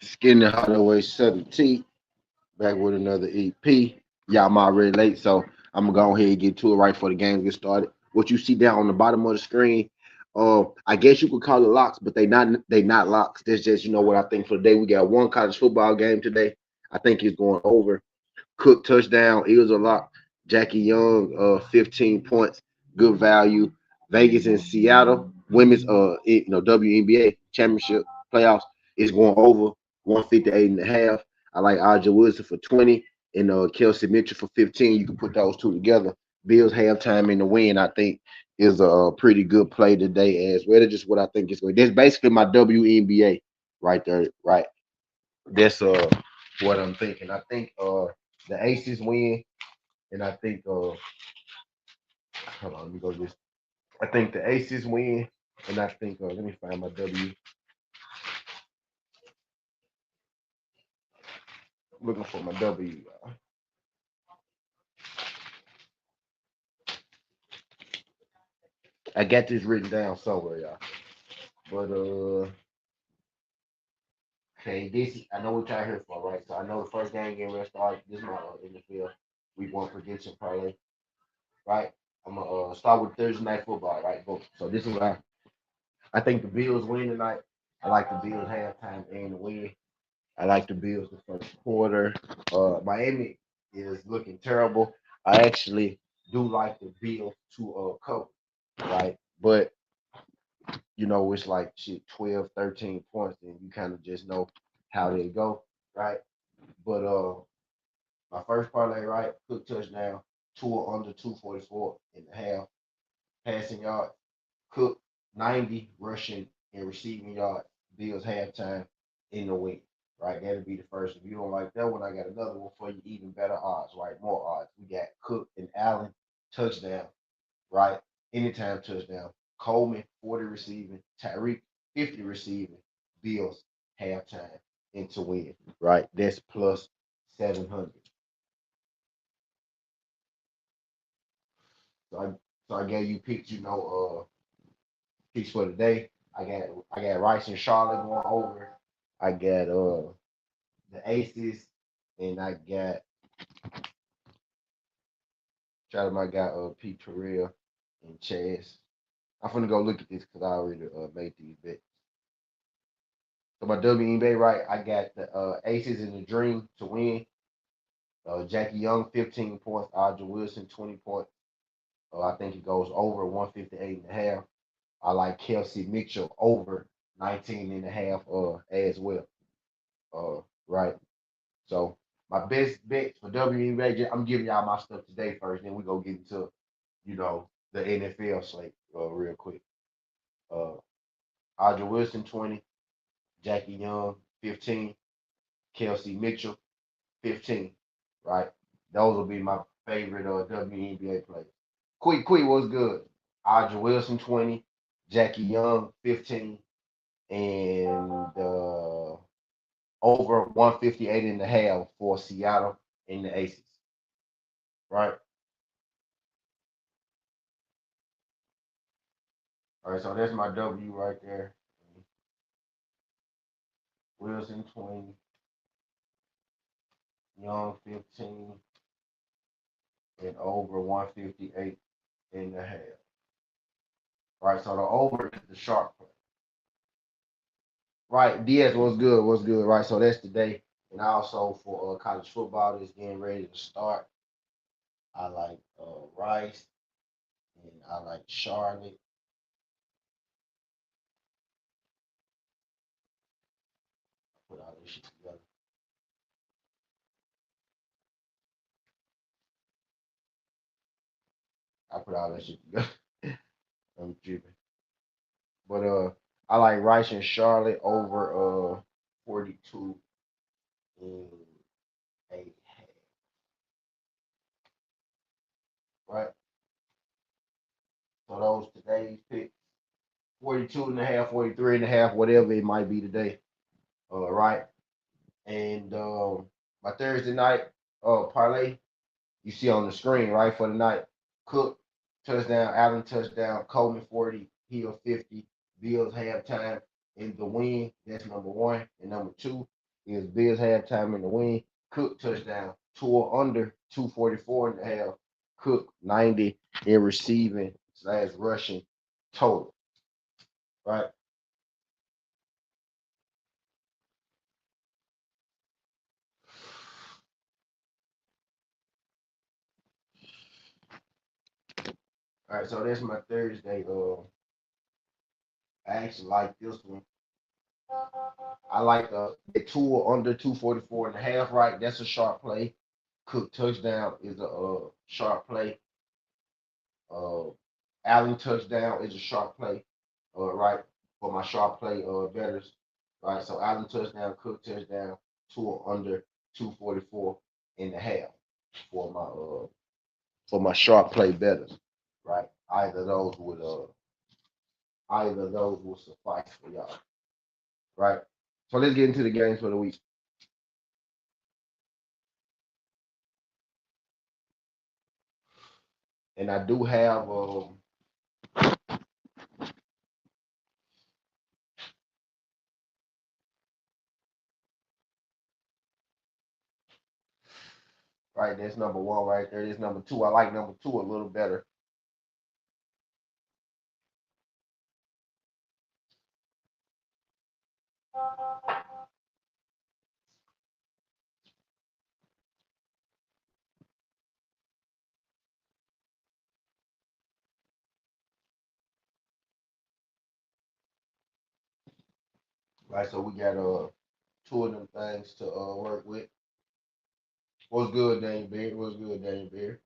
Skinny Holloway 17, back with another EP. Y'all might already late, so I'm gonna go ahead and get to it right before the game get started. What you see down on the bottom of the screen, I guess you could call it locks, but they not locks. That's just what I think for the day. We got one college football game today. I think it's going over. Cook touchdown, Eagles a lock. Jackie Young, 15 points, good value. Vegas and Seattle, women's WNBA championship playoffs is going over 158 and a half. I like Aja Wilson for 20 and Kelsey Mitchell for 15. You can put those two together. Bills halftime in the win, I think, is a pretty good play today as well. That's just what I think is going. That's basically my WNBA right there, right? That's what I'm thinking. I think the Aces win, and I think hold on, let me go this. I think the Aces win, and I think let me find my W. Looking for my W. I got this written down somewhere, y'all. But okay, this I know what y'all here for, right? So I know the first game ready to start. This is my NFL week one prediction parlay, right? I'm gonna start with Thursday night football, right? So this is what I think the Bills win tonight. I like the Bills halftime and the win. I like the Bills the first quarter. Miami is looking terrible. I actually do like the Bills to cover, right? But it's like shit 12, 13 points, and you kind of just know how they go, right? But my first parlay, right? Cook touchdown, two under 244 and a half. Passing yard, Cook 90 rushing and receiving yard. Bills halftime in the win. Right, that'll be the first. If you don't like that one, I got another one for you. Even better odds, right? More odds. We got Cook and Allen touchdown, right? Anytime touchdown. Coleman 40 receiving. Tyreek 50 receiving. Bills halftime and to win, right? That's plus 700. So I gave you picks, picks for the day. I got Rice and Charlotte going over. I got the Aces, and I got shout out my guy Pete Terrell and Chaz. I'm gonna go look at this because I already made these bets. So my WNBA, right? I got the Aces in the Dream to win. Jackie Young 15 points. Audra Wilson 20 points. I think it goes over 158 and a half. I like Kelsey Mitchell over 19 and a half as well. Right. So my best bets for WNBA, I'm giving y'all my stuff today first, then we go get into the NFL slate real quick. Uh, Audra Wilson 20, Jackie Young 15, Kelsey Mitchell 15. Right, those will be my favorite WNBA players. Quick was good. Audra Wilson 20, Jackie Young 15, and over 158 and a half for Seattle and the Aces. Right. All right, so that's my W right there. Wilson 20, Young 15, and over 158 and a half. Right, so the over is the sharp play. Right, Diaz was good. Right, so that's today. And also for college football that's getting ready to start, I like Rice and I like Charlotte. Put all this shit together. I put all that shit together. I'm tripping. But I like Rice and Charlotte over 42 and a half. Right? So those today's picks, 42 and a half, 43 and a half, whatever it might be today. Right? And my Thursday night parlay, you see on the screen, right, for the night. Cook, touchdown, Allen, touchdown, Coleman, 40, Hill, 50, Bills, halftime, and the win. That's number one. And number two, is Bills halftime in the win. Cook touchdown. Tua under 244 and a half. Cook 90 in receiving / rushing total. Right. All right. So that's my Thursday. I actually like this one. I like the Tua under 244 and a half. Right. That's a sharp play. Cook touchdown is a sharp play. Uh, Allen touchdown is a sharp play, right? For my sharp play betters, right? So Allen touchdown, Cook touchdown, two under 244 and a half for my sharp play betters, right? Either of those will suffice for y'all, right? So let's get into the games for the week. And I do have right, that's number one right there. There's number two. I like number two a little better. Right, so we got two of them things to work with. What's good, Dane Beard? What's good, Dane Beard?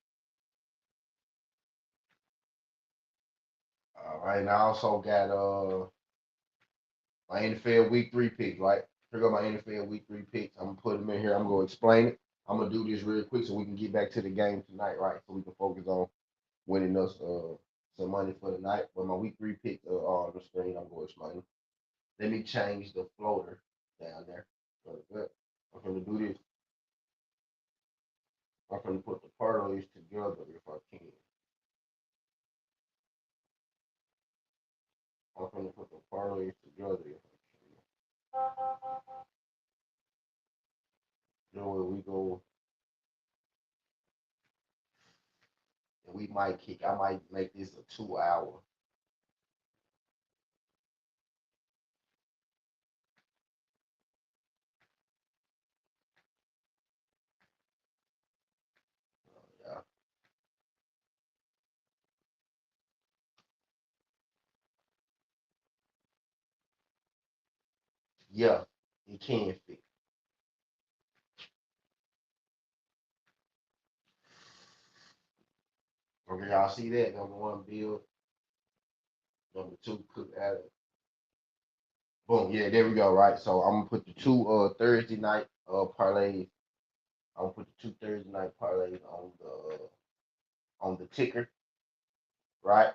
All right, and I also got my NFL Week 3 picks. Right, here go my NFL Week 3 picks. I'm gonna put them in here. I'm gonna explain it. I'm gonna do this real quick so we can get back to the game tonight, right? So we can focus on winning us some money for the night. But my Week 3 picks are on the screen. I'm gonna explain. Let me change the floater down there. I'm gonna do this. I'm gonna put the parlays together if I can. I'm gonna put the parlays together if I can. You know where we go, and we might kick. I might make this a 2 hour. Yeah, yeah, it can fit. Okay, y'all see that? Number one, Bill. Number two, Cook Adams. Boom. Yeah, there we go. Right. So I'm gonna put the two Thursday night parlays. I'm gonna put the two Thursday night parlays on the ticker, right?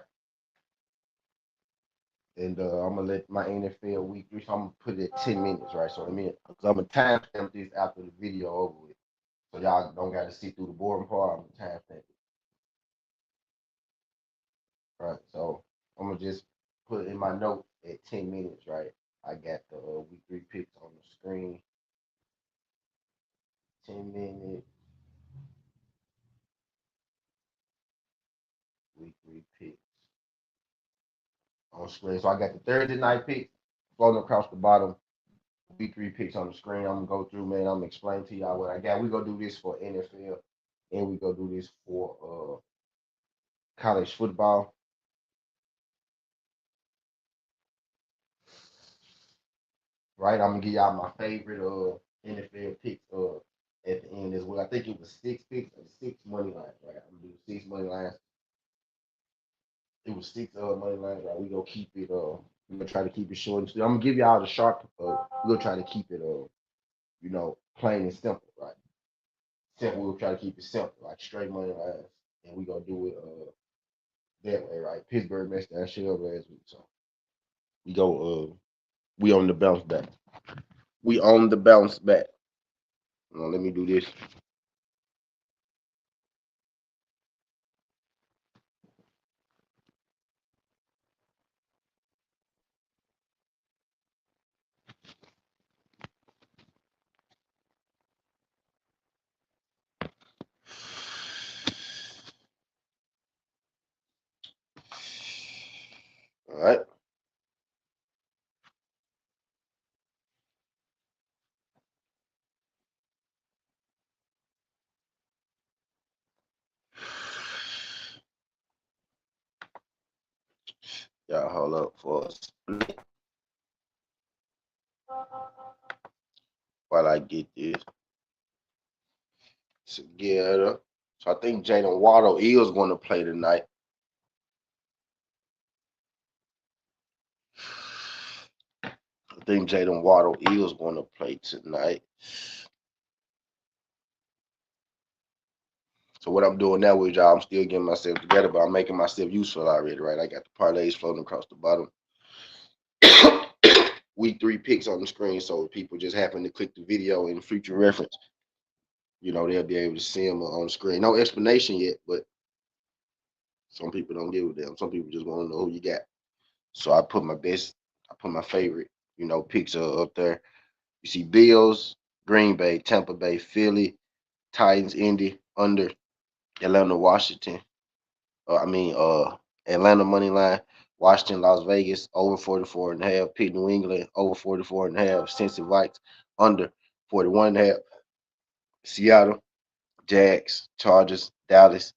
And I'm gonna let my NFL week 3. So I'm gonna put it at 10 minutes, right? So cause I'm gonna timestamp this after the video over with, so y'all don't gotta see through the boring part. I'm gonna timestamp it, right? So I'm gonna just put in my note at 10 minutes, right? I got the week 3 picks on the screen. 10 minute week 3 picks on screen. So I got the Thursday night picks floating across the bottom. Week 3 picks on the screen. I'm gonna go through, man. I'm gonna explain to y'all what I got. We gonna do this for NFL, and we gonna do this for college football. Right, I'm gonna give y'all my favorite NFL picks at the end as well. I think it was 6 picks or 6 money lines. Right, I'm gonna do 6 money lines. It was six money lines. Right, we gonna keep it. We gonna try to keep it short and sweet. I'm gonna give y'all the sharp. We gonna try to keep it. Plain and simple. Right, simple. We'll try to keep it simple, like straight money lines, and we gonna do it that way. Right, Pittsburgh messed that shit up last week, so we go. We on the bounce back. We on the bounce back. Let me do this. All right. Y'all hold up for us while I get this together. So I think Jaden Waddle is going to play tonight. I think Jaden Waddle is going to play tonight. So what I'm doing now with y'all, I'm still getting myself together, but I'm making myself useful already, right? I got the parlays floating across the bottom. Week 3 picks on the screen, so if people just happen to click the video in future reference, they'll be able to see them on the screen. No explanation yet, but some people don't give a damn. Some people just want to know who you got. So I put my favorite, picks up there. You see Bills, Green Bay, Tampa Bay, Philly, Titans, Indy, under, Atlanta, Washington. Atlanta money line, Washington, Las Vegas, over 44 and a half, Pitt, New England, over 44 and a half, Cincy Vikes, under 41 and a half, Seattle, Jags, Chargers, Dallas,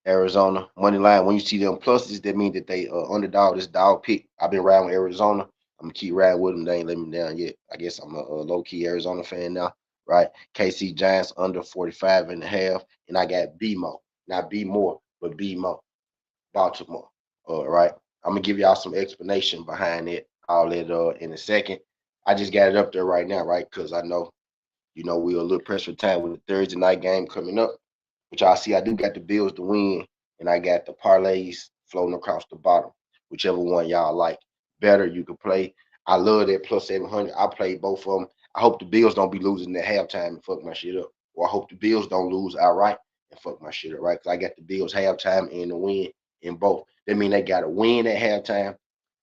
Arizona money line. When you see them pluses, that means that they underdog. This dog pick. I've been riding with Arizona. I'm gonna keep riding with them. They ain't let me down yet. I guess I'm a low key Arizona fan now, right? KC Giants under 45 and a half, and I got BMO, not B more, but BMO, Baltimore. All right. I'm gonna give y'all some explanation behind it. All that in a second. I just got it up there right now, right? Because I know we're a little pressed for time with the Thursday night game coming up. But y'all see, I do got the Bills to win, and I got the parlays floating across the bottom. Whichever one y'all like better, you can play. I love that plus 700. I played both of them. I hope the Bills don't be losing at halftime and fuck my shit up. Or I hope the Bills don't lose outright and fuck my shit up, right? Because I got the Bills halftime and the win in both. That mean they got to win at halftime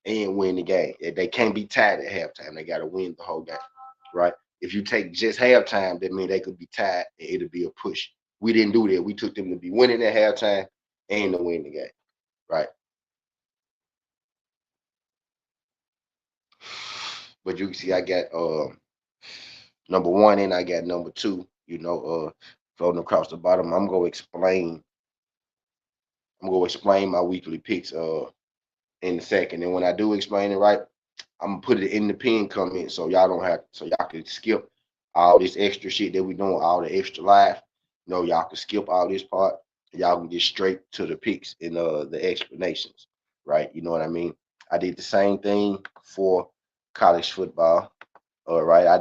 and win the game. They can't be tied at halftime. They got to win the whole game, right? If you take just halftime, that means they could be tied and it'll be a push. We didn't do that. We took them to be winning at halftime and to win the game, right? But you can see I got number one and I got number two, floating across the bottom. I'm gonna explain my weekly picks in a second. And when I do explain it right, I'm gonna put it in the pin comment so y'all can skip all this extra shit that we doing, all the extra live. Y'all can skip all this part. Y'all can get straight to the picks and the explanations, right? You know what I mean? I did the same thing for college football. All right, I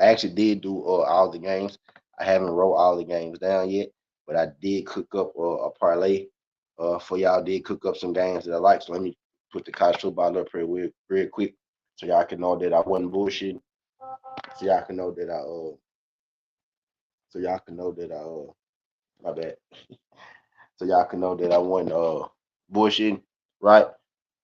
actually did do all the games. I haven't wrote all the games down yet, but I did cook up a parlay for y'all. Did cook up some games that I like. So let me put the college football up here real quick, so y'all can know that I wasn't bullshitting. So y'all can know that my bad. So y'all can know that I wasn't bullshitting, right?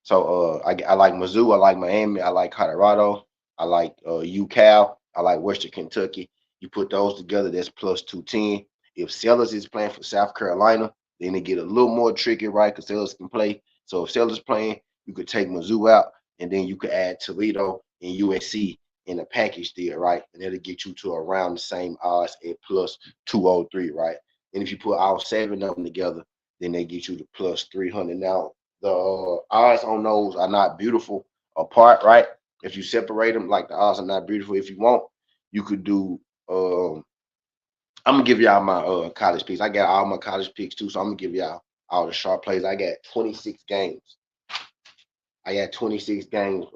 So I like Mizzou, I like Miami, I like Colorado, I like UCal, I like Western Kentucky. You put those together, that's plus 210. If Sellers is playing for South Carolina, then they get a little more tricky, right? Because Sellers can play. So if Sellers playing, you could take Mizzou out, and then you could add Toledo and USC in a package deal, right? And that'll get you to around the same odds at plus 203, right? And if you put all 7 of them together, then they get you to plus 300. Now, the odds on those are not beautiful apart, right? If you separate them, like the odds are not beautiful. If you want, you could do. I'm gonna give y'all my college picks. I got all my college picks too, so I'm gonna give y'all all the sharp plays. I got 26 games. I got 26 games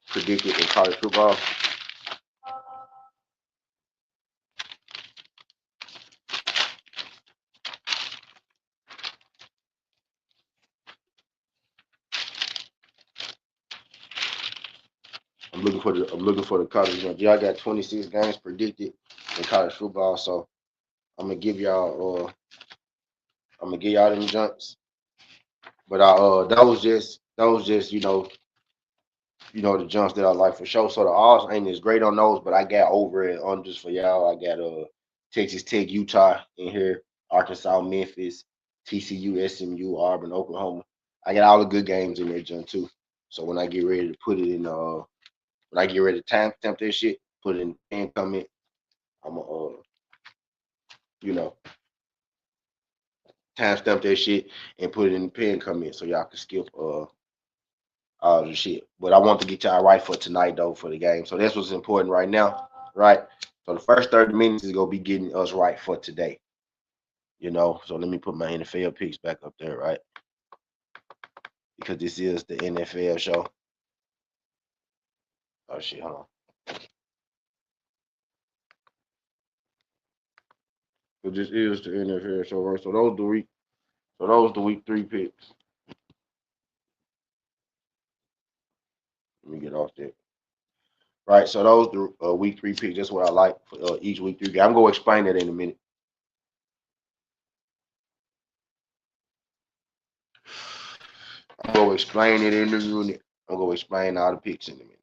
predicted in college football. I'm looking for the college ones. Y'all got 26 games predicted in college football, so I'm gonna give y'all. I'm gonna give y'all them jumps. But that was just the jumps that I like for sure. So the odds ain't as great on those, but I got over and unders for y'all. I got Texas Tech, Utah in here, Arkansas, Memphis, TCU, SMU, Auburn, Oklahoma. I got all the good games in there, jump too. So when I get ready to put it in, when I get ready to timestamp that shit, put it in the pin comment. I'm gonna, you know, timestamp that shit and put it in the pin comment so y'all can skip all the shit. But I want to get y'all right for tonight though for the game. So that's what's important right now, right? So the first 30 minutes is gonna be getting us right for today. You know, so let me put my NFL picks back up there, right? Because this is the NFL show. Oh shit, hold on. So this is the NFL show, right? So those the week 3 picks. Let me get off that. Right, so those the week 3 picks. That's what I like for each week 3 game. I'm gonna explain that in a minute. I'm gonna explain it in the unit. I'm gonna explain all the picks in a minute.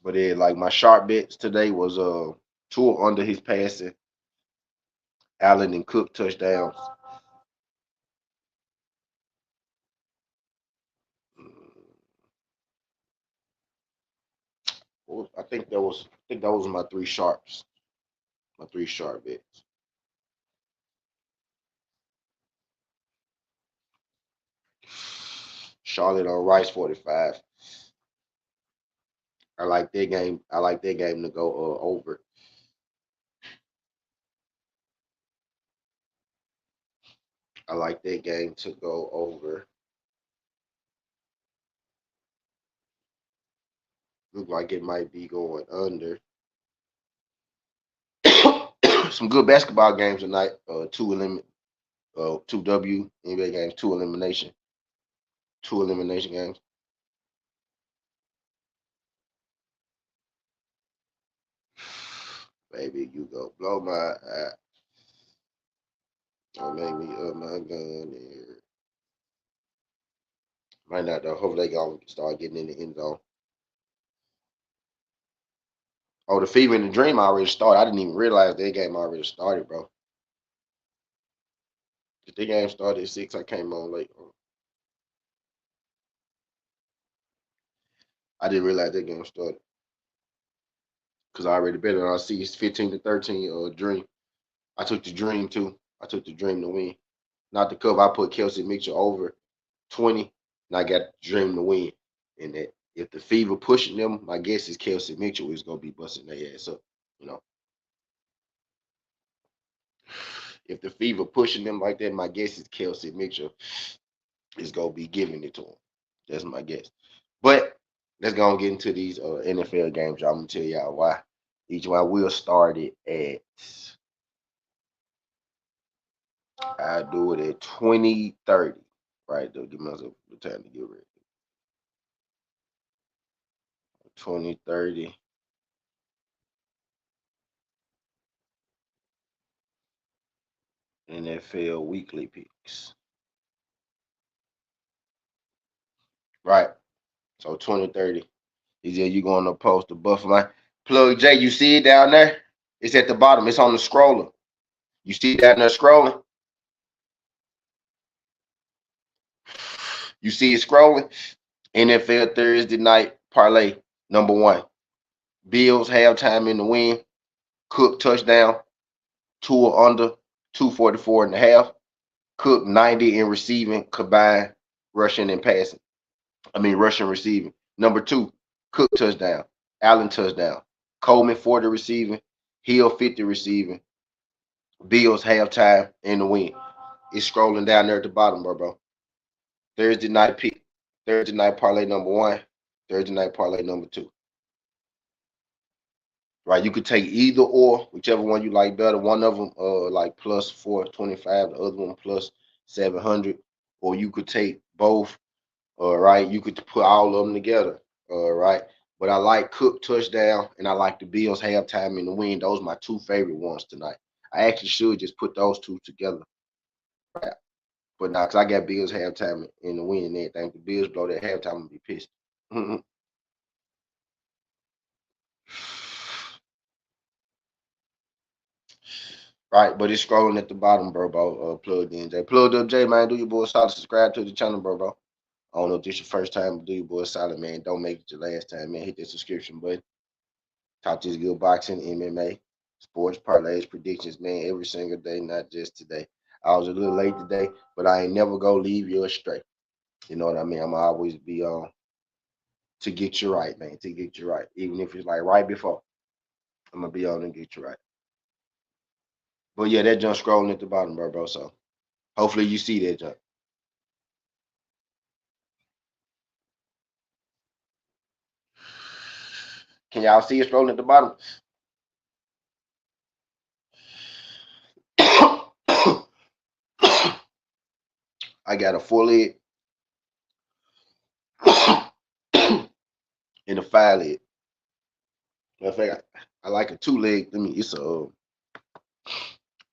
But then, like my sharp bets today was Tua under his passing, Allen and Cook touchdowns. I think those were my 3 sharps. My 3 sharp bets. Charlotte on Rice 45. I like that game. I like that game to go over. I like that game to go over. Look like it might be going under. Some good basketball games tonight. Two NBA games, two elimination games. Baby, you go blow my eye. Don't make me up my gun here. Might not though. Hopefully they gonna start getting in the end zone. Oh, the fever and the dream already started. I didn't even realize that game already started, bro. If the game started at 6, I came on late. I didn't realize that game started because I already bet it. I see it's 15-13. Dream. I took the dream too. I took the dream to win. Not the cover. I put Kelsey Mitchell over 20, and I got the dream to win. And that if the fever pushing them, my guess is Kelsey Mitchell is gonna be busting their ass up. You know, if the fever pushing them like that, my guess is Kelsey Mitchell is gonna be giving it to him. That's my guess. But let's go and get into these NFL games. I'm gonna tell y'all why. Each one will start it at. I do it at 20:30. Right, though. Give myself the time to get ready. 20:30. NFL weekly picks. Right. So 20:30. He said you going to post the Buffalo. Plug J, you see it down there? It's at the bottom. It's on the scroller. You see it down there scrolling? You see it scrolling? NFL Thursday night parlay number 1. Bills halftime in the win. Cook touchdown. Tua under 244 and a half. Cook 90 in receiving combined rushing and passing. Rushing receiving. Number 2, Cook touchdown. Allen touchdown. Coleman 40 receiving. Hill 50 receiving. Bills halftime in the win. It's scrolling down there at the bottom, bro. Thursday night pick. Thursday night parlay number 1. Thursday night parlay number 2. Right, you could take either or, whichever one you like better. One of them, like plus 425. The other one plus 700. Or you could take both. All right, you could put all of them together. All right, but I like Cook touchdown, and I like the Bills halftime in the win. Those are my 2 favorite ones tonight. I actually should just put those 2 together. Right? But now, because I got Bills halftime in the win and everything. If the Bills blow that halftime, I'm gonna be pissed. Right, but it's scrolling at the bottom, bro. Plugged in, Jay. Plugged up, Jay, man. Do your boy solid. Subscribe to the channel, bro. I don't know if this your first time, but do your boy solid, man. Don't make it your last time, man. Hit that subscription button. Talk this good boxing, MMA, sports, parlays, predictions, man, every single day, not just today. I was a little late today, but I ain't never gonna leave you astray. You know what I mean? I'm gonna always be on to get you right, man. To get you right, even if it's like right before. I'm gonna be on and get you right. But yeah, that jump scrolling at the bottom, bro. So hopefully you see that jump. Can y'all see it scrolling at the bottom? I got a 4 leg and a 5 leg. Matter of fact, I like a 2 leg. I mean, it's a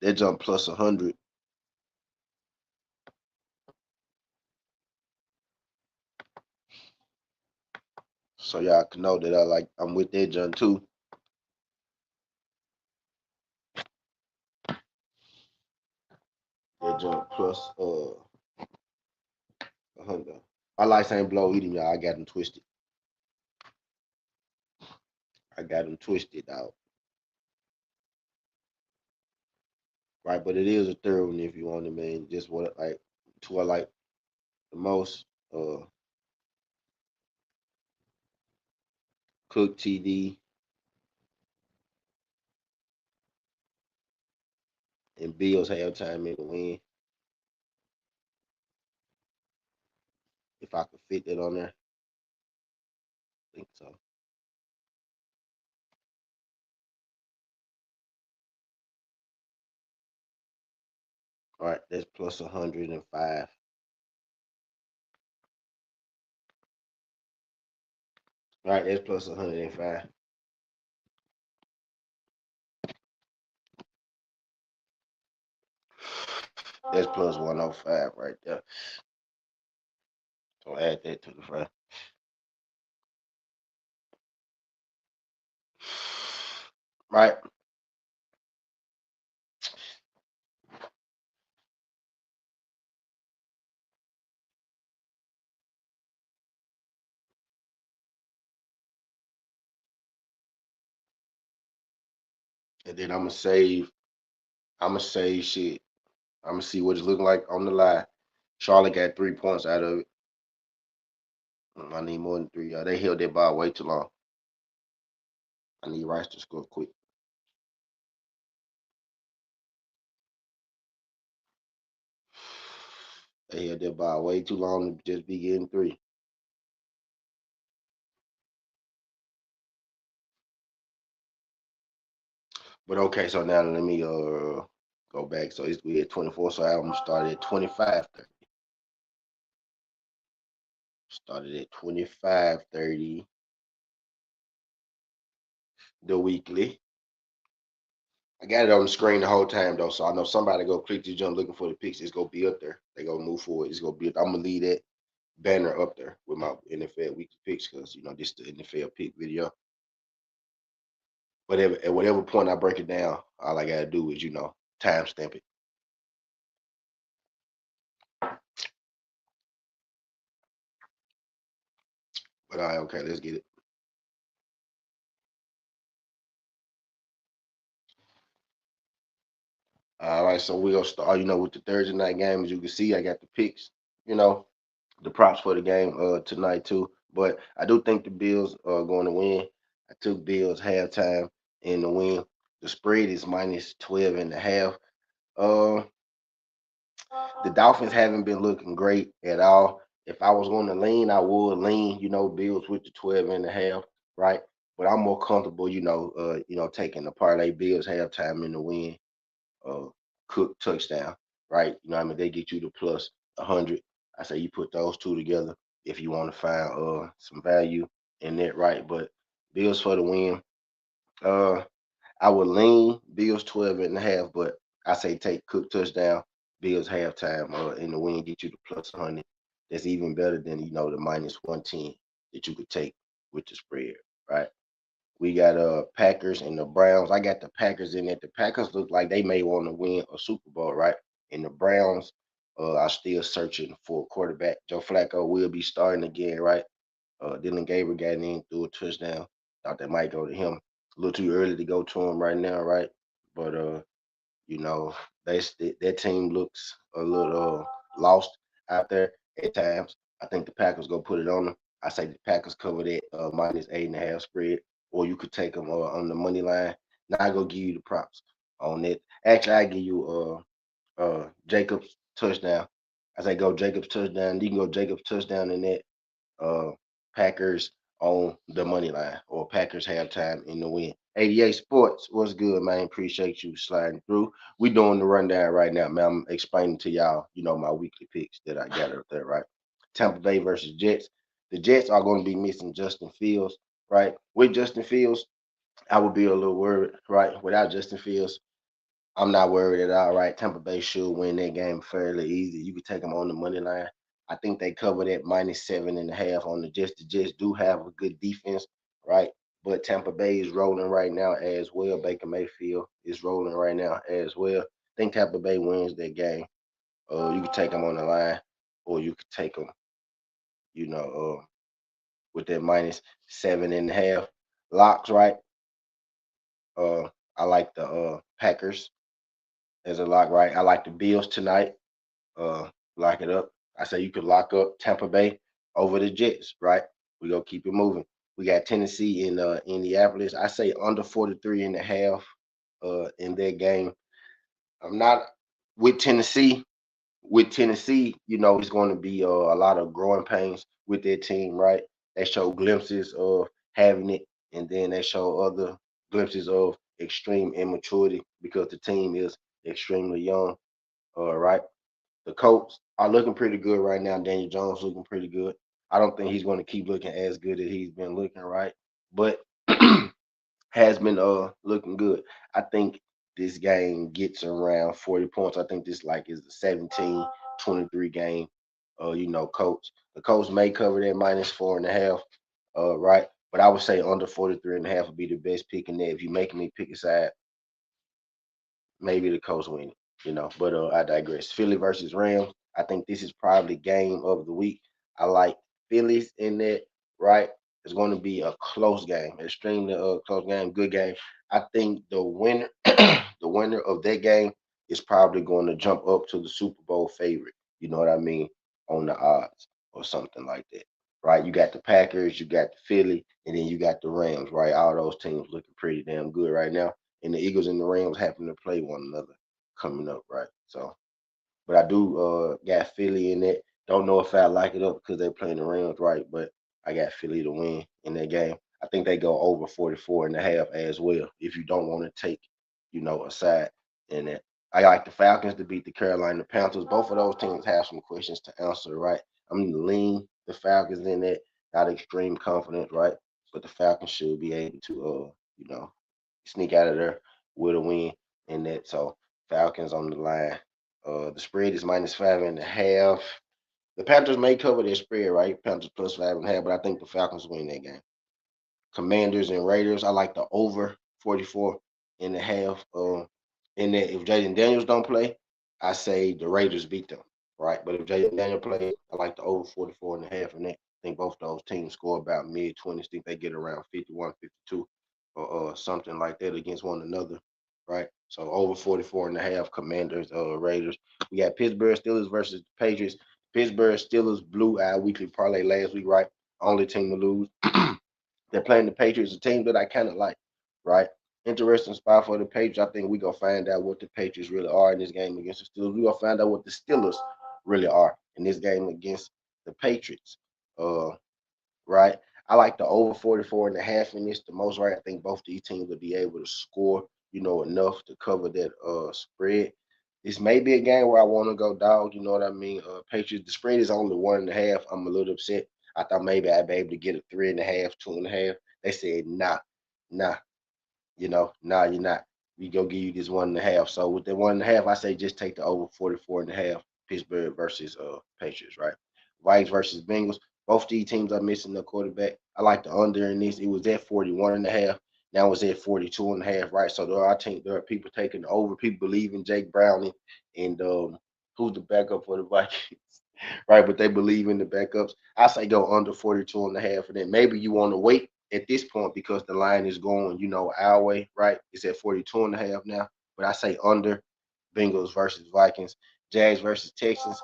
that jump plus 100. So y'all can know that I'm with that jump too. That jump plus 100. My lights ain't blow eating y'all. I got them twisted. I got them twisted out. Right, but it is a third one if you want to, man. Just what like to what like the most Cook TD and Bills halftime in the win. If I could fit that on there, I think so. All right, that's plus 105. All right, that's plus 105. That's plus 105 right there. So add that to the front. Right. And then I'm gonna save shit. I'm gonna see what it's looking like on the line. Charlotte got 3 points out of it. I need more than three. They held that ball way too long. I need Rice to score quick. They held that ball way too long to just be getting three. But okay, so now let me go back. So we at 24. So I'm gonna start at 25. Started at 25:30 the weekly. I got it on the screen the whole time though, so I know somebody go click this jump looking for the picks. It's gonna be up there. They gonna move forward. It's gonna be. I'm gonna leave that banner up there with my NFL weekly picks because this is the NFL pick video. Whatever at whatever point I break it down, all I gotta do is timestamp it. But all right, okay, let's get it. All right, so we'll start. With the Thursday night game, as you can see, I got the picks. You know, the props for the game tonight too. But I do think the Bills are going to win. I took Bills halftime in the win. The spread is minus 12 and a half. Uh, the Dolphins haven't been looking great at all. If I was going to lean, I would lean, Bills with the 12 and a half, right? But I'm more comfortable, taking the parlay Bills halftime in the win, uh, Cook touchdown, right? They get you the plus 100. I say you put those two together if you want to find some value in that, right? But Bills for the win. Uh, I would lean Bills 12 and a half, but I say take Cook touchdown, Bills halftime, in the win, get you the plus 100. That's even better than the minus 110 that you could take with the spread, right? We got Packers and the Browns. I got the Packers in it. The Packers look like they may want to win a Super Bowl, right? And the Browns are still searching for a quarterback. Joe Flacco will be starting again, right? Dylan Gabriel got in, threw a touchdown. Thought that might go to him. A little too early to go to him right now, right? But you know, that team looks a little lost out there at times. I think the Packers go put it on them. I say the Packers cover that minus 8.5 spread, or you could take them on the money line. Now I go give you the props on it. Actually, I give you Jacobs touchdown. I say go Jacobs touchdown. You can go Jacobs touchdown in that uh, Packers on the money line or Packers halftime in the win. 88 Sports, what's good, man? Appreciate you sliding through. We doing the rundown right now, man. I'm explaining to y'all, my weekly picks that I got up there, right? Tampa Bay versus Jets. The Jets are going to be missing Justin Fields, right? With Justin Fields, I would be a little worried, right? Without Justin Fields, I'm not worried at all, right? Tampa Bay should win that game fairly easy. You could take them on the money line. I think they covered at minus 7.5 on the Jets. The Jets do have a good defense, right? But Tampa Bay is rolling right now as well. Baker Mayfield is rolling right now as well. I think Tampa Bay wins that game. You could take them on the line, or you could take them, you know, with that minus 7.5 locks, right? Uh, I like the Packers as a lock, right? I like the Bills tonight. uh Lock it up. I say you could lock up Tampa Bay over the Jets, right? We gonna keep it moving. We got Tennessee in Indianapolis. I say under 43.5 in that game. I'm not with Tennessee. With Tennessee, it's going to be a lot of growing pains with their team, right? They show glimpses of having it, and then they show other glimpses of extreme immaturity because the team is extremely young, right? The Colts are looking pretty good right now. Daniel Jones looking pretty good. I don't think he's going to keep looking as good as he's been looking, right? But has been looking good. I think this game gets around 40 points. I think this like is the 17-23 game. Colts. The Colts may cover that minus 4.5, right? But I would say under 43.5 would be the best pick in there. If you make me pick a side, maybe the Colts win it, But I digress. Philly versus Rams. I think this is probably game of the week. I like Phillies in that, right? It's going to be a close game, extremely close game, good game. I think the winner, the winner of that game is probably going to jump up to the Super Bowl favorite. You know what I mean? On the odds or something like that, right? You got the Packers, you got the Philly, and then you got the Rams, right? All those teams looking pretty damn good right now, and the Eagles and the Rams happen to play one another coming up, right? So, but I do got Philly in it. Don't know if I like it up because they're playing the Rams, right? But I got Philly to win in that game. I think they go over 44.5 as well. If you don't want to take, a side in it. I like the Falcons to beat the Carolina Panthers. Both of those teams have some questions to answer, right? I'm going to lean the Falcons in that. Not extreme confidence, right? But the Falcons should be able to, sneak out of there with a win in that. So Falcons on the line. The spread is minus 5.5. The Panthers may cover their spread, right? Panthers plus 5.5, but I think the Falcons win that game. Commanders and Raiders. I like the over 44.5. In that, if Jaden Daniels don't play, I say the Raiders beat them, right? But if Jaden Daniels play, I like the over 44.5 in that. I think both those teams score about mid 20s. Think they get around 51, 52, or something like that against one another, right? So over 44.5. Commanders, Raiders. We got Pittsburgh Steelers versus Patriots. Pittsburgh Steelers blew our weekly parlay last week, right? Only team to lose. They're playing the Patriots, a team that I kind of like, right? Interesting spot for the Patriots. I think we're going to find out what the Patriots really are in this game against the Steelers. We're going to find out what the Steelers really are in this game against the Patriots, uh, right? I like the over 44.5 in this the most, right? I think both these teams will be able to score, enough to cover that spread. This may be a game where I want to go dog, you know what I mean? Patriots, the spread is only 1.5. I'm a little upset. I thought maybe I'd be able to get a 3.5, 2.5. They said, nah, nah, you're not. We go give you this 1.5. So with the 1.5, I say just take the over 44.5. Pittsburgh versus Patriots, right? Vikings versus Bengals. Both these teams are missing the quarterback. I like the under in this. It was at 41.5. Now it's at 42.5, right? So there are people taking the over. People believe in Jake Browning and who's the backup for the Vikings, right? But they believe in the backups. I say go under 42.5, and then maybe you want to wait at this point because the line is going, our way, right? It's at 42.5 now. But I say under Bengals versus Vikings, Jags versus Texans.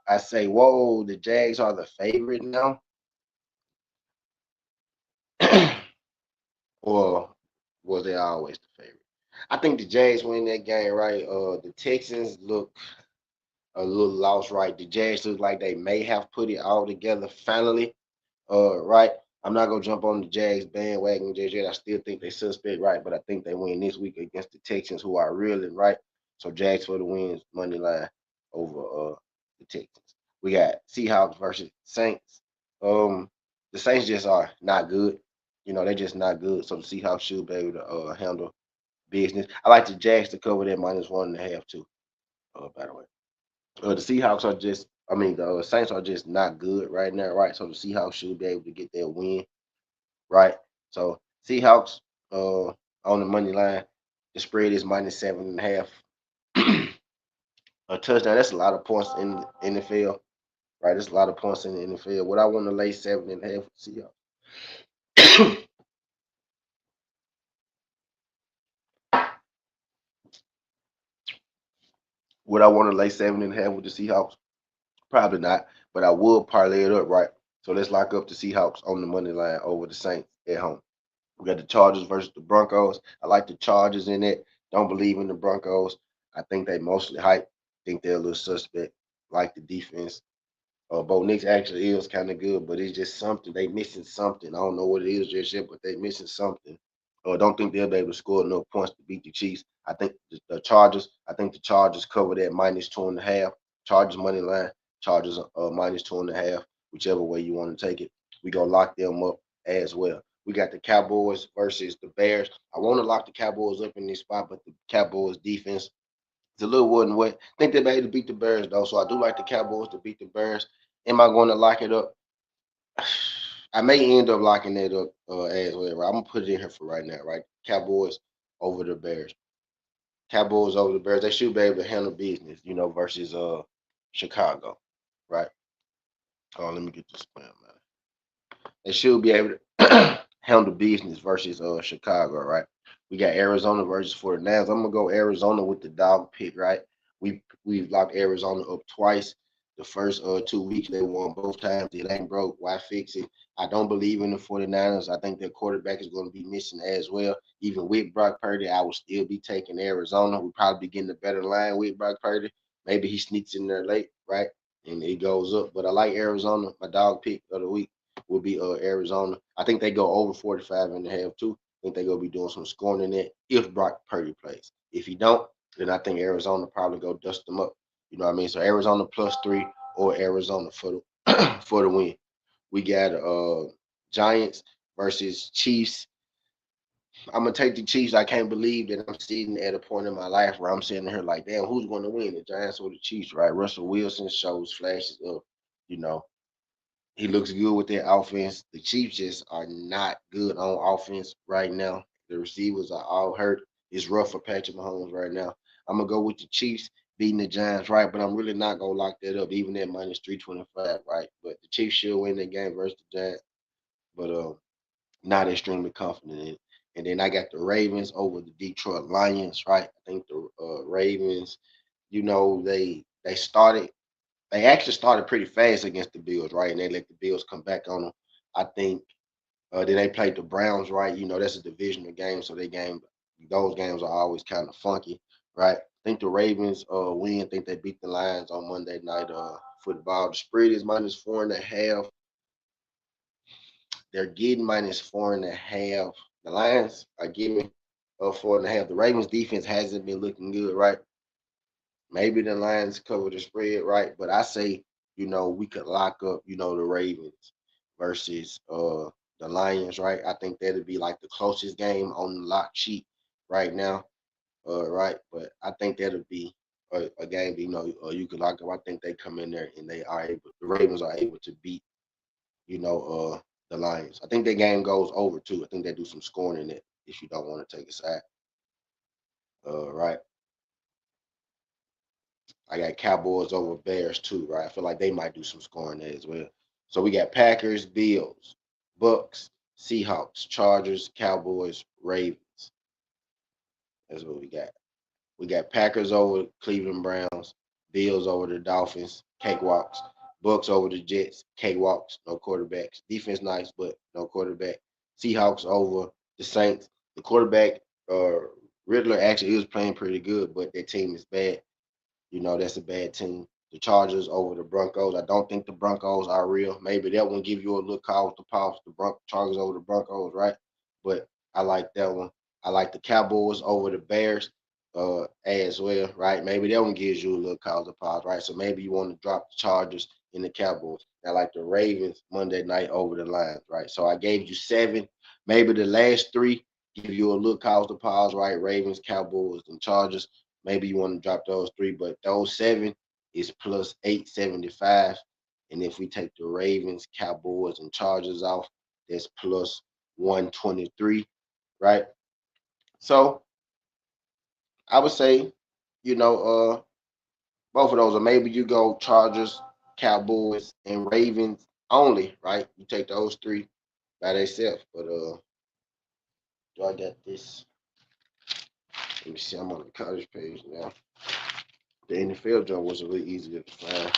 I say, whoa, the Jags are the favorite now. Or was they always the favorite? I think the Jags win that game, right? The Texans look a little lost, right? The Jags look like they may have put it all together finally, right? I'm not gonna jump on the Jags bandwagon just yet. I still think they suspect, right? But I think they win this week against the Texans, who are reeling, right? So Jags for the wins, money line over the Texans. We got Seahawks versus Saints. The Saints just are not good. They're just not good. So the Seahawks should be able to handle business. I like the Jags to cover that -1.5 too. By the way. The Seahawks are just, I mean, the Saints are just not good right now, right? So the Seahawks should be able to get their win, right? So Seahawks on the money line, the spread is -7.5. A touchdown, that's a lot of points in the NFL, right? That's a lot of points in the NFL. What I want to lay 7.5 for Seahawks. Would I want to lay 7.5 with the Seahawks? Probably not, but I would parlay it up, right? So let's lock up the Seahawks on the money line over the Saints at home. We got the Chargers versus the Broncos. I like the Chargers in it. Don't believe in the Broncos. I think they mostly hype. Think they're a little suspect. Like the defense. Bo Nix actually is kind of good, but it's just something. They missing something. I don't know what it is just yet, but they missing something. Don't think they'll be able to score enough points to beat the Chiefs. I think the Chargers. I think the Chargers cover that -2.5. Chargers money line. Chargers -2.5. Whichever way you want to take it, we gonna lock them up as well. We got the Cowboys versus the Bears. I want to lock the Cowboys up in this spot, but the Cowboys defense is a little wooden wet. I think they'll be able to beat the Bears though, so I do like the Cowboys to beat the Bears. Am I going to lock it up? I may end up locking it up as well. Right? I'm gonna put it in here for right now. Right, Cowboys over the Bears. Cowboys over the Bears. They should be able to handle business, versus Chicago. Right. Oh, let me get this plan, man. They should be able to handle business versus Chicago, right? We got Arizona versus 49ers. I'm gonna go Arizona with the dog pick, right? We've locked Arizona up twice. The first 2 weeks they won both times. It ain't broke. Why fix it? I don't believe in the 49ers. I think their quarterback is going to be missing as well. Even with Brock Purdy, I will still be taking Arizona. We'll probably be getting a better line with Brock Purdy. Maybe he sneaks in there late, right? And it goes up. But I like Arizona. My dog pick of the week will be Arizona. I think they go over 45.5 too. I think they're gonna be doing some scoring in it if Brock Purdy plays. If he don't, then I think Arizona probably go dust them up. You know what I mean? So Arizona +3 or Arizona for the for the win. We got Giants versus Chiefs. I'm gonna take the Chiefs. I can't believe that I'm sitting at a point in my life where I'm sitting here like, damn, who's going to win, the Giants or the Chiefs? Right? Russell Wilson shows flashes of, you know, he looks good with their offense. The Chiefs just are not good on offense right now. The receivers are all hurt. It's rough for Patrick Mahomes right now. I'm gonna go with the Chiefs beating the Giants, right? But I'm really not gonna lock that up, even at -325, right? But the Chiefs should win that game versus the Giants, but not extremely confident in it. And then I got the Ravens over the Detroit Lions, right? I think the Ravens, they actually started pretty fast against the Bills, right? And they let the Bills come back on them. I think then they played the Browns, right? That's a divisional game, so those games are always kind of funky, right? I think the Ravens win. I think they beat the Lions on Monday night football. The spread is -4.5. They're getting -4.5. The Lions are giving 4.5. The Ravens defense hasn't been looking good, right? Maybe the Lions cover the spread, right? But I say, we could lock up, the Ravens versus the Lions, right? I think that'd be like the closest game on the lock sheet right now, right? But I think that'll be a game, you could lock up. I think they come in there and the Ravens are able to beat the Lions. I think that game goes over too. I think they do some scoring in it if you don't want to take a side. Right. I got Cowboys over Bears too, right? I feel like they might do some scoring there as well. So we got Packers, Bills, Bucks, Seahawks, Chargers, Cowboys, Ravens. That's what we got. We got Packers over Cleveland Browns, Bills over the Dolphins, cakewalks. Bucks over the Jets, cakewalks, no quarterbacks. Defense nice, but no quarterback. Seahawks over the Saints. The quarterback, Riddler, actually is playing pretty good, but their team is bad. That's a bad team. The Chargers over the Broncos. I don't think the Broncos are real. Maybe that one give you a little call to pause. The Chargers over the Broncos, right? But I like that one. I like the Cowboys over the Bears as well, right? Maybe that one gives you a little call to pause, right? So maybe you want to drop the Chargers and the Cowboys. I like the Ravens Monday night over the Lions, right? So I gave you 7. Maybe the last 3 give you a little call to pause, right? Ravens, Cowboys, and Chargers. Maybe you want to drop those 3, but those 7 is plus 875. And if we take the Ravens, Cowboys, and Chargers off, that's plus 123, right? So I would say, both of those, or maybe you go Chargers, Cowboys, and Ravens only, right? You take those 3 by themselves. But do I got this? Let me see. I'm on the college page now. The NFL job was a little easier to find.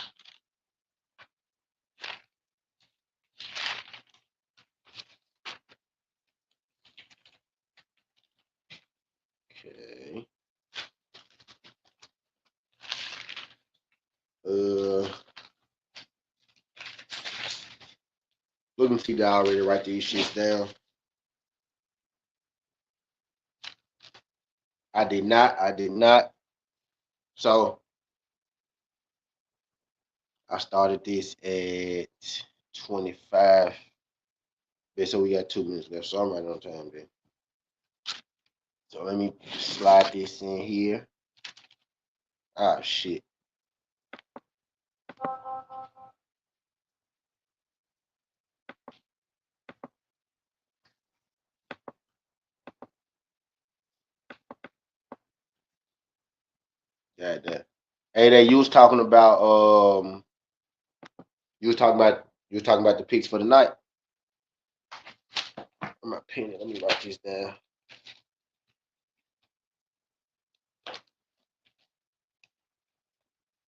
Okay. Look and see that I already write these shits down. I did not. I did not. So I started this at 25. Yeah, so we got 2 minutes left. So I'm right on time then. So let me slide this in here. Ah, shit. Got that. Hey, there, you was talking about the picks for the night. I'm not pinning. Let me write this down.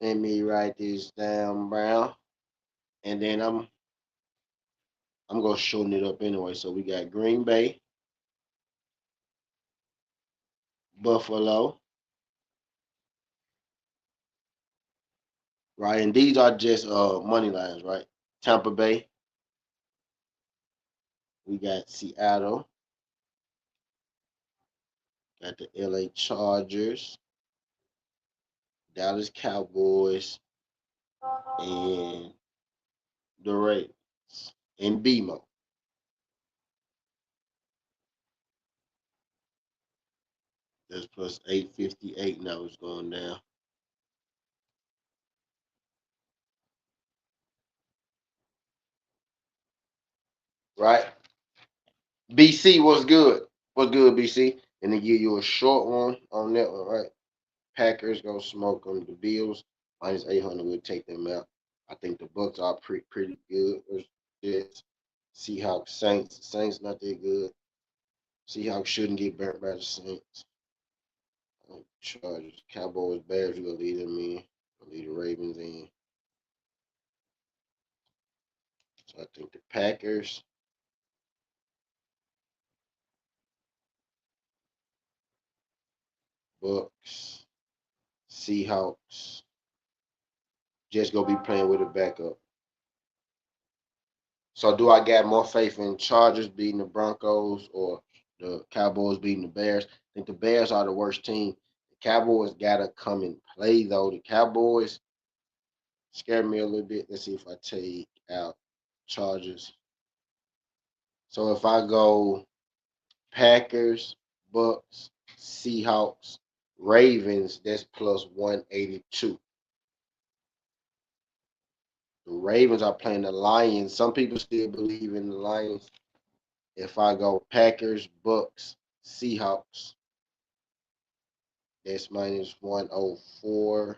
Let me write this down, Brown. And then I'm gonna shorten it up anyway. So we got Green Bay, Buffalo, right? And these are just money lines, right? Tampa Bay, we got Seattle, got the LA Chargers, Dallas Cowboys, and the Ravens, and BMO. That's plus 858. Now it's going down. Right? BC was good. What's good, BC? And they give you a short one on that one, right? Packers gonna smoke them. The Bills minus 800. We'll take them out. I think the Bucks are pretty good. Jets, Seahawks, Saints. Saints not that good. Seahawks shouldn't get burnt by the Saints. Chargers, Cowboys, Bears. You gonna lead them in. Lead the Ravens in. So I think the Packers, Bucks, Seahawks. Jets gonna be playing with a backup. So do I got more faith in Chargers beating the Broncos or the Cowboys beating the Bears? I think the Bears are the worst team. The Cowboys gotta come and play though. The Cowboys scared me a little bit. Let's see if I take out Chargers. So if I go Packers, Bucks, Seahawks, Ravens, that's plus 182. The Ravens are playing the Lions. Some people still believe in the Lions. If I go Packers, Bucks, Seahawks, that's minus 104.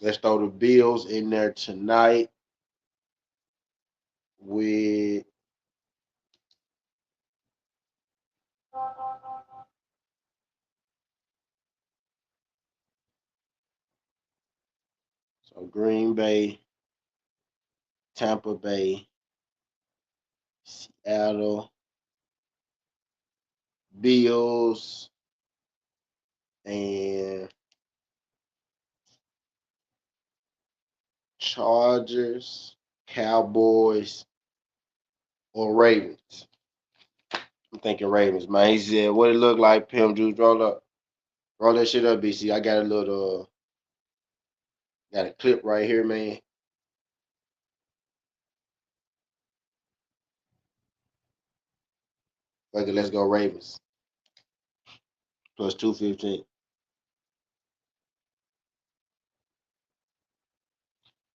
Let's throw the Bills in there tonight with Green Bay, Tampa Bay, Seattle, Bills, and Chargers, Cowboys, or Ravens. I'm thinking Ravens, man. He said, what it look like, Pim Juice? Roll that shit up, BC. I got a little, got a clip right here, man. Fuck it, let's go Ravens. Plus 215.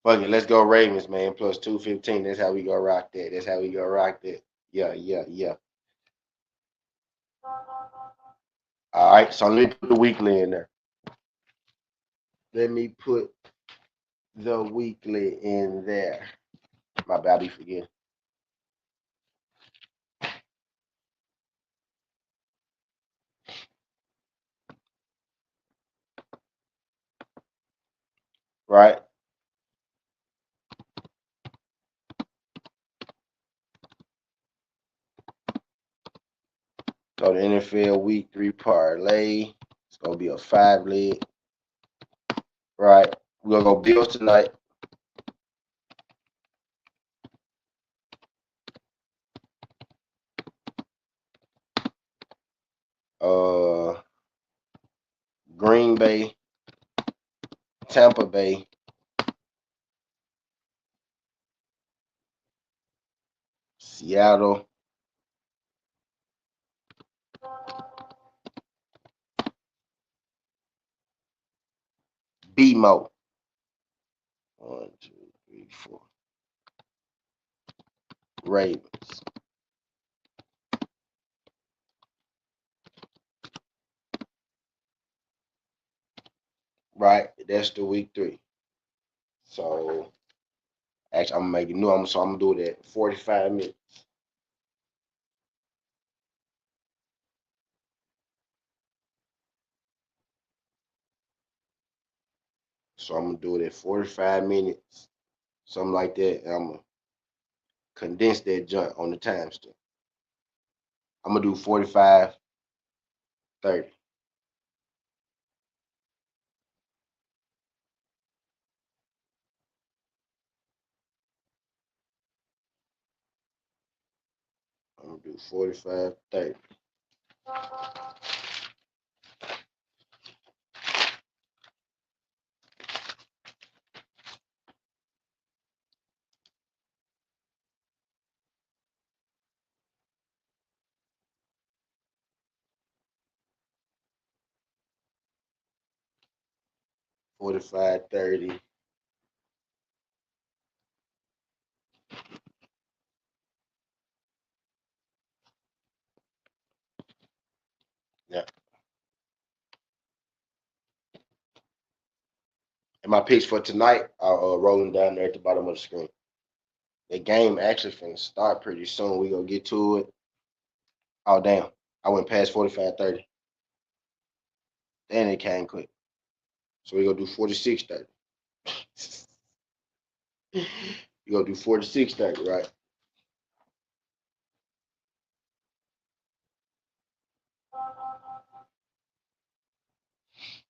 Fuck it, let's go Ravens, man. Plus 215. That's how we go rock that. That's how we go rock that. Yeah, yeah, yeah. All right, so let me put the weekly in there. Let me put the weekly in there. My bad, I be forgetting. Right? So the NFL Week 3 parlay. It's gonna be a 5-leg. Right? We're gonna go Bills tonight. Uh, Green Bay, Tampa Bay, Seattle, BMO. 1, 2, 3, 4. Ravens. Right? That's the week 3. So actually, I'm gonna make it new. I'm gonna do it at 45 minutes. So I'm gonna do it at 45 minutes, something like that. And I'm gonna condense that junk on the time stamp. I'm gonna do 45, 30. I'm gonna do 45, 30. 45, 30. Yeah. And my picks for tonight are rolling down there at the bottom of the screen. The game actually finna start pretty soon. We gonna get to it. Oh damn. I went past 45, 30. Then it came quick. So we gonna do 46, 30. You gonna do 46, 30, right?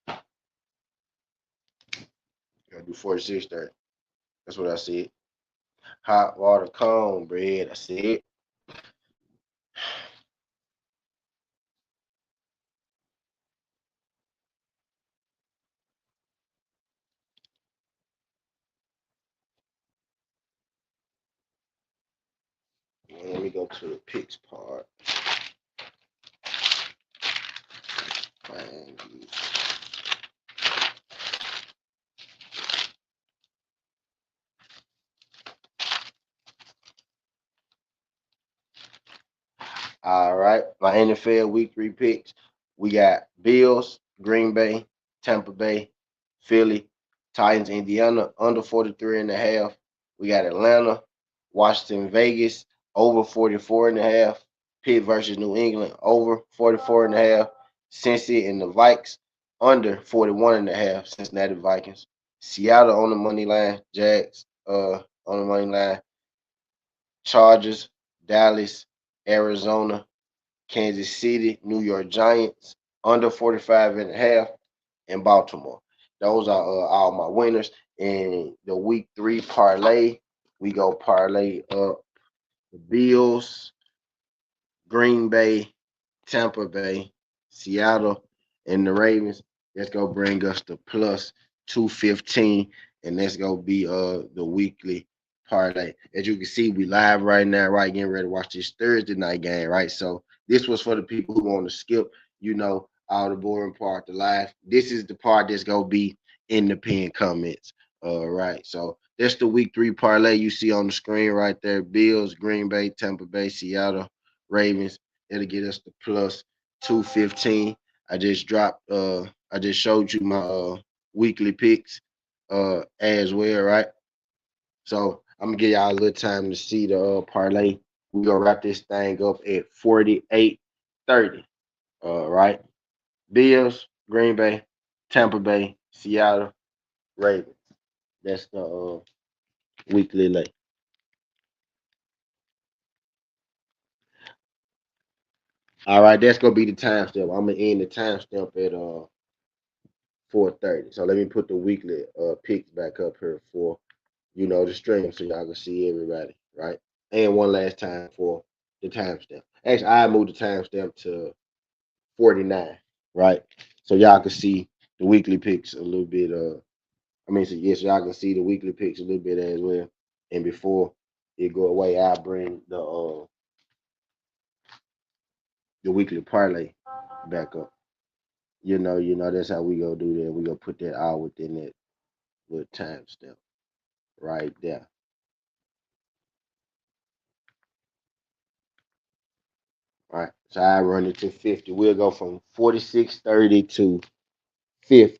You gonna do 46, 30. That's what I said. Hot water cone bread. I said. Let me go to the picks part. All right, my NFL Week 3 picks. We got Bills, Green Bay, Tampa Bay, Philly, Titans, Indiana under 43 and a half. We got Atlanta, Washington, Vegas over 44 and a half. Pitt versus New England over 44 and a half. Cincy and the Vikes under 41 and a half. Cincinnati Vikings. Seattle on the money line. Jags on the money line. Chargers, Dallas, Arizona, Kansas City, New York Giants, under 45 and a half, and Baltimore. Those are all my winners. In the week 3 parlay, we go parlay up the Bills, Green Bay, Tampa Bay, Seattle, and the Ravens. That's gonna bring us to plus 215, and that's gonna be the weekly parlay. As you can see, we live right now, right? Getting ready to watch this Thursday night game, right? So this was for the people who want to skip, all the boring part, the live. This is the part that's gonna be in the pinned comments. Right. So that's the week 3 parlay you see on the screen right there. Bills, Green Bay, Tampa Bay, Seattle, Ravens. It'll get us to plus 215. I just showed you my weekly picks as well, right? So I'm gonna give y'all a little time to see the parlay. We gonna wrap this thing up at 48-30. Right. Bills, Green Bay, Tampa Bay, Seattle, Ravens. That's the weekly lay. All right, that's gonna be the timestamp. I'm gonna end the timestamp at 4:30. So let me put the weekly picks back up here for the stream so y'all can see everybody, right? And one last time for the timestamp. Actually, I moved the timestamp to 49, right? So y'all can see the weekly picks a little bit. So yes, y'all can see the weekly picks a little bit as well. And before it go away, I'll bring the weekly parlay back up. That's how we go do that. We gonna put that all within that little timestamp right there. All right. So I run it to 50. We'll go from 46.30 to 50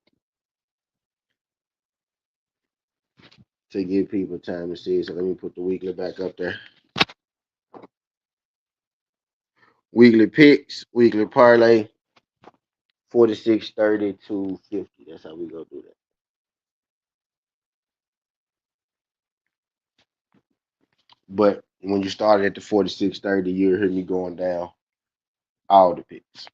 to give people time to see. So let me put the weekly back up there. Weekly picks, weekly parlay, 46.30 to 50. That's how we go do that. But when you started at the 46.30, you hear me going down all the picks.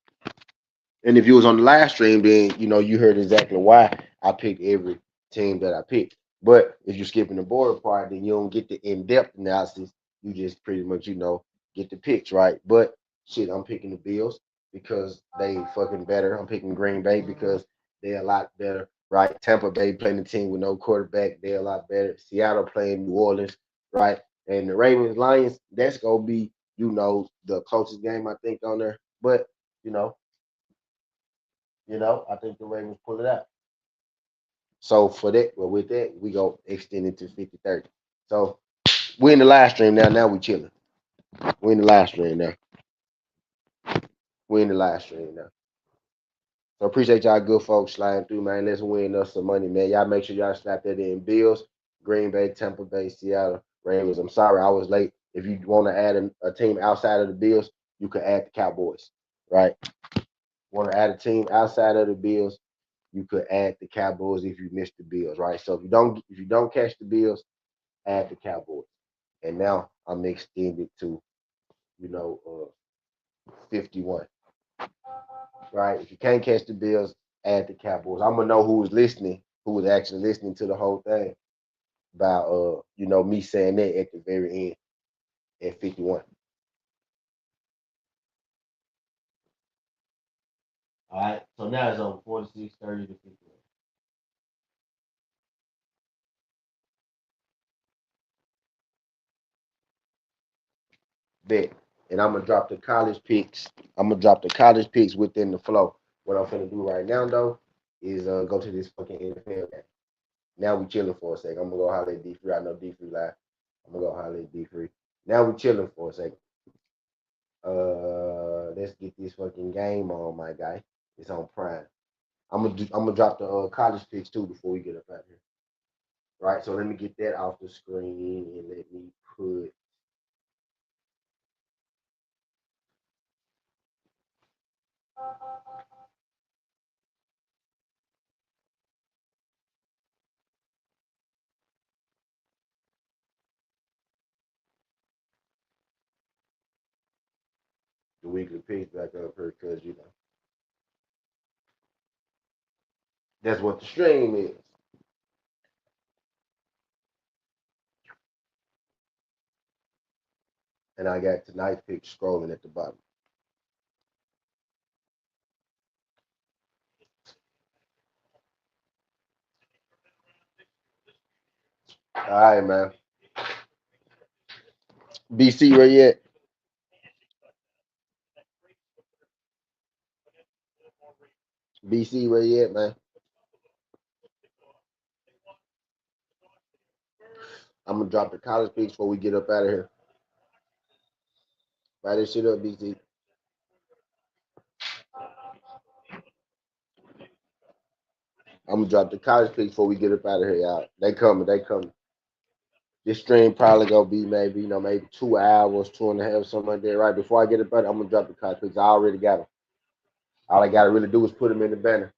And if you was on the live stream, then you heard exactly why I picked every team that I picked. But if you're skipping the board part, then you don't get the in-depth analysis. You just pretty much, get the picks, right? But shit, I'm picking the Bills because they fucking better. I'm picking Green Bay because they're a lot better, right? Tampa Bay playing the team with no quarterback, they're a lot better. Seattle playing New Orleans, right? And the Ravens Lions, that's gonna be, the closest game I think on there. But you know, I think the Ravens pull it out. So for that, well, with that, we go extend it to 50-30. So we in the live stream now. Now we chilling. We in the live stream now. We in the live stream now. So appreciate y'all good folks sliding through, man. Let's win us some money, man. Y'all make sure y'all slap that in. Bills, Green Bay, Tampa Bay, Seattle, Ravens. I'm sorry I was late. If you want to add a team outside of the Bills, you can add the Cowboys, right? Want to add a team outside of the Bills, you could add the Cowboys if you missed the Bills, right? So if you don't catch the Bills, add the Cowboys. And now I'm extended to 51, right? If you can't catch the Bills, add the Cowboys. I'm gonna know who was listening, who was actually listening to the whole thing by me saying that at the very end at 51. All right. So now it's on 46:30 to 51. Bet. And I'm gonna drop the college picks. I'm gonna drop the college picks within the flow. What I'm finna do right now though is go to this fucking NFL game. Now we chilling for a second. I'm gonna go holler at D3. I know D3 live. I'm gonna go holler at D3. Now we chilling for a second. Let's get this fucking game on, my guy. It's on Prime. I'm gonna drop the college picks too before we get up out here. Right. So let me get that off the screen and let me put. The weekly picks back up here because that's what the stream is. And I got tonight's pick scrolling at the bottom. All right, man. BC, where you at? BC, where you at, man? I'm gonna drop the college picks before we get up out of here. Write this shit up, BC. I'm gonna drop the college picks before we get up out of here, y'all. They coming, they coming. This stream probably gonna be maybe, maybe 2 hours, 2.5, something like that. Right before I get up out, I'm gonna drop the college picks. I already got them. All I gotta really do is put them in the banner.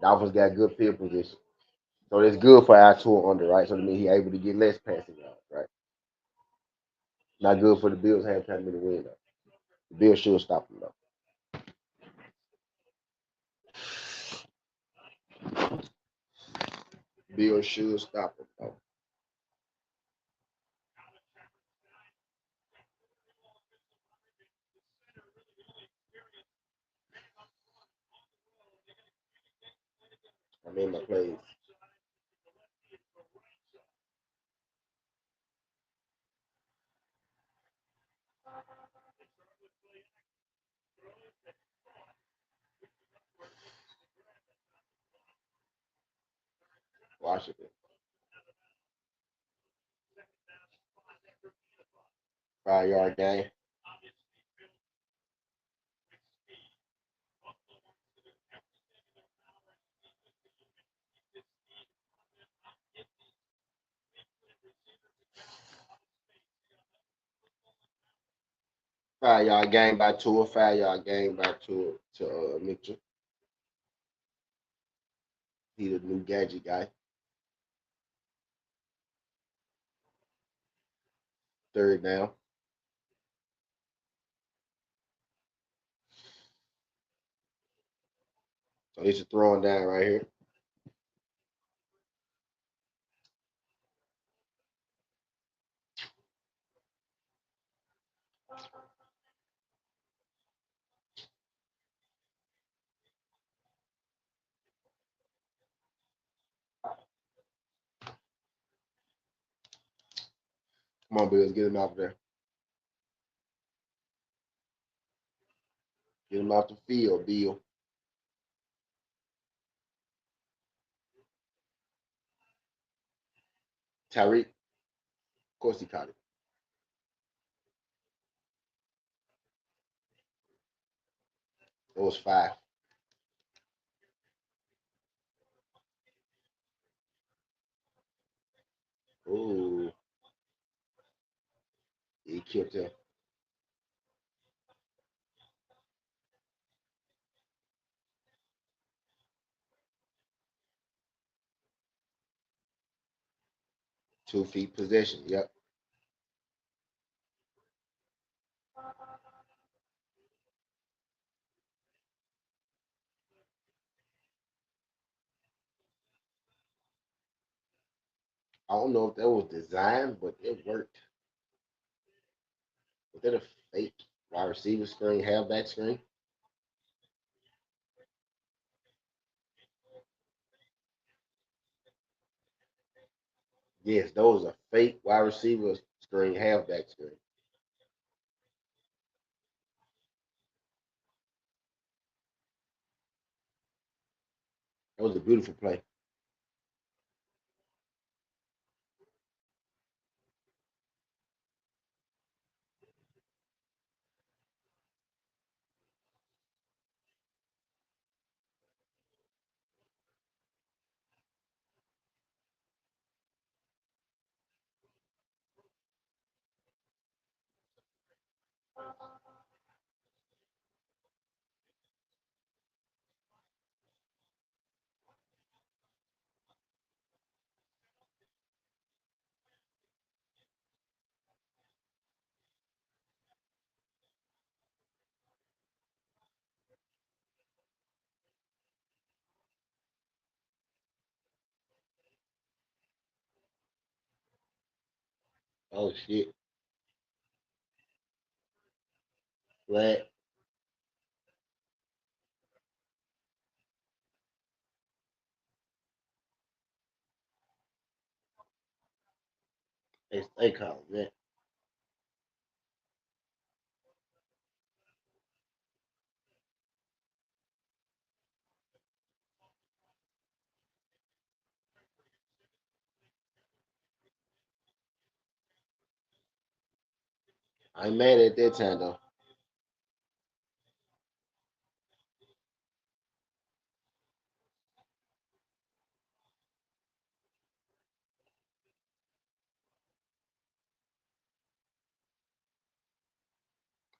Dolphins got good field position. So that's good for our tour under, right? So that means he able to get less passing yards, right? Not good for the Bills having time to win though. The Bills should stop them though. Bills should stop them though. I mean my plays. Washington. 5 yard game. 5 yard game by Tua. 5 yard game by Tua to Mitchell. He the new gadget guy. Third down. So it's a throwing down right here. Come on, Bills, get him out there. Get him off the field, Bill. Tyreek. Of course he caught it. It was 5. Ooh. He killed him. 2 feet possession. Yep. I don't know if that was designed, but it worked. Was that a fake wide receiver screen, halfback screen? Yes, those are fake wide receiver screen, halfback screen. That was a beautiful play. Oh shit. Flat. They call it that. I ain't mad at that time though.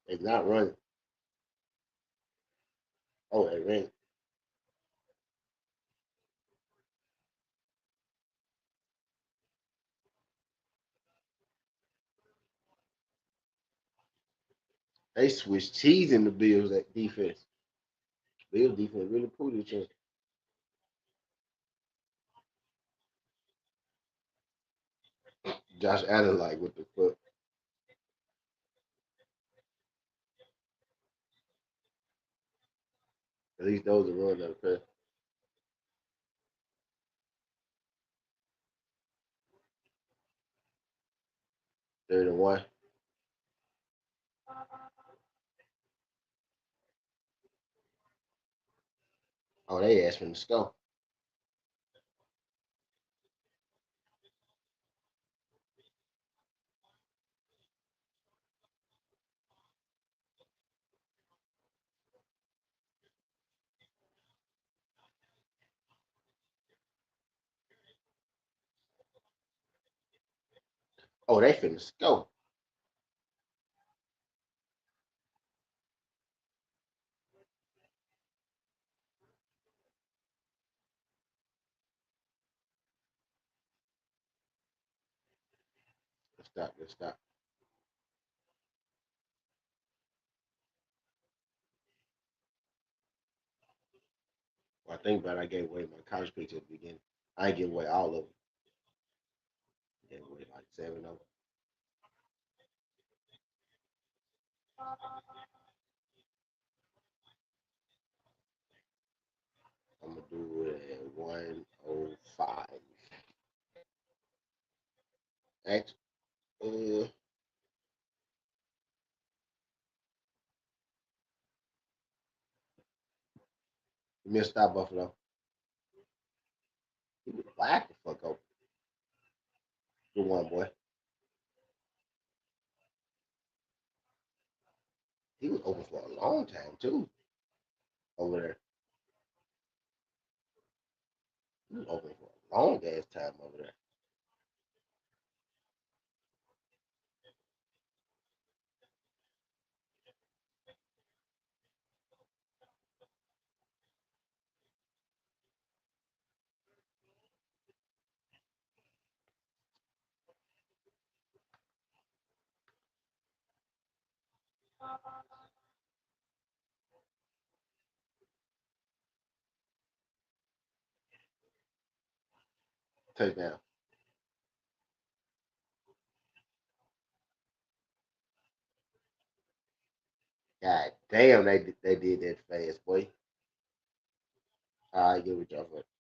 It's not running. Oh, it ran. They switched cheese in the Bills at defense. Bills defense really pulled each other. Josh Allen like what the fuck? At least those are run that pass. Third and one. Oh, they asked for the score. Oh, they finna score. Let's stop. Let's stop. Well, I think about it, I gave away my college picks at the beginning. I ain't give away all of them. I gave away like seven of them. I'm gonna do it at 105. Actually, give me a stop, Buffalo. He was whack the fuck open. Good one, boy. He was open for a long time too. Over there, he was open for a long ass time over there. Touchdown. God damn, they did that fast, boy. All right, give it y'all for